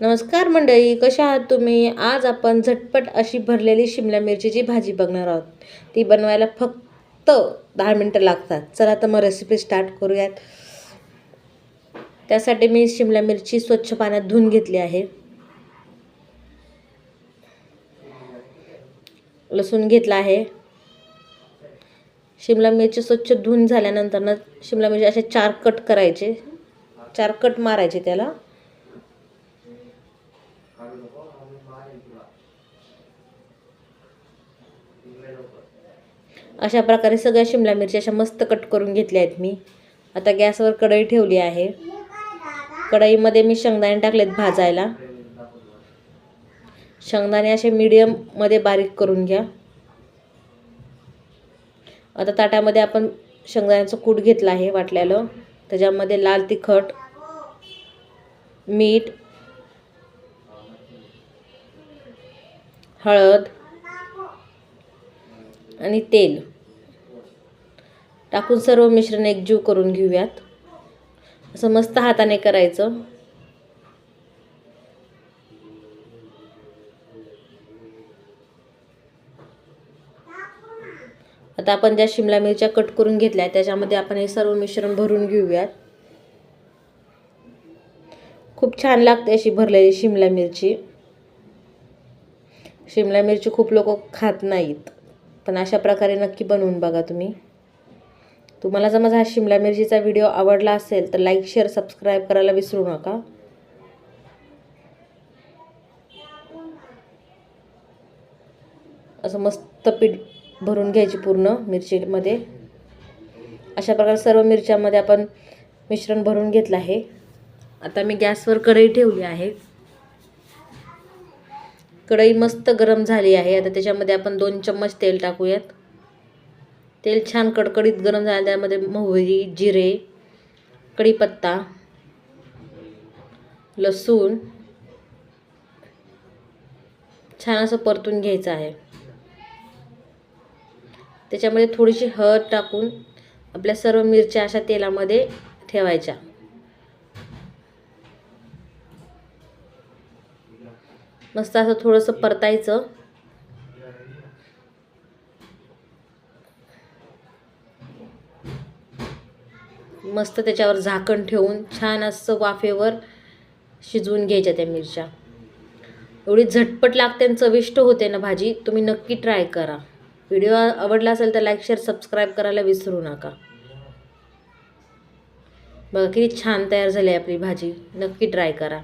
नमस्कार मंडळी, कशा आहात तुम्ही? आज आपण झटपट अशी भरलेली शिमला मिरचीची भाजी बघणार आहोत. ती बनवायला फक्त 10 मिनिटं लागतात. चला तर मग रेसिपी स्टार्ट करूयात. त्यासाठी मी शिमला मिरची स्वच्छ पाण्यात धुवून घेतली आहे. लसूण घेतला आहे. शिमला मिरची स्वच्छ धुवून झाल्यानंतर शिमला मिरची असे 4 कट करायचे, 4 कट मारायचे त्याला. अशा प्रकारे सगळ्या शिमला मिरची अशा मस्त कट करून घेतल्या आहेत मी. आता गॅसवर कढई ठेवली आहे. कढईमध्ये मी शेंगदाणे टाकलेत भाजायला. शेंगदाणे असे मीडियम मध्ये बारीक करून घ्या. आता ताटामध्ये आपण शेंगदाण्याचं कूट घेतलं आहे वाटल्याला. त्याच्यामध्ये लाल तिखट, मीठ, हळद आणि तेल टाकून सर्व मिश्रण एकजीव करून घेऊयात. असं मस्त हाताने करायचं. आता आपण ज्या शिमला मिरच्या कट करून घेतल्या त्याच्यामध्ये आपण हे सर्व मिश्रण भरून घेऊयात. खूप छान लागते अशी भरलेली शिमला मिरची. शिमला मिरची खूप लोक खात नाहीत, पण अशा प्रकारे नक्की बनवून बघा तुम्ही. तुम्हाला जर माझा हा शिमला मिरचीचा व्हिडिओ आवडला असेल तर लाईक, शेअर, सबस्क्राईब करायला विसरू नका. असं मस्त पीठ भरून घ्यायची पूर्ण मिरचीमध्ये. अशा प्रकारे सर्व मिरच्यामध्ये आपण मिश्रण भरून घेतलं आहे. आता मी गॅसवर कढई ठेवली आहे. कढई मस्त गरम झाली आहे. आता त्याच्यामध्ये आपण 2 चम्मच तेल टाकूयात. तेल छान कडकडीत गरम झालं. त्यामध्ये मोहरी, जिरे, कढीपत्ता, लसूण छान असं परतून घ्यायचं आहे. त्याच्यामध्ये थोडीशी हळद टाकून आपल्या सर्व मिरच्या अशा तेलामध्ये ठेवायच्या. मस्त असं थोडंसं परतायचं. मस्त त्याच्यावर झाकण ठेवून छान असं वाफेवर शिजवून घ्यायच्या त्या मिरच्या. एवढी झटपट लागते आणि चविष्ट होते ना भाजी. तुम्ही नक्की ट्राय करा. व्हिडिओ आवडला असेल तर लाईक, शेअर, सबस्क्राईब करायला विसरू नका. बघा किती छान तयार झाली आपली भाजी. नक्की ट्राय करा.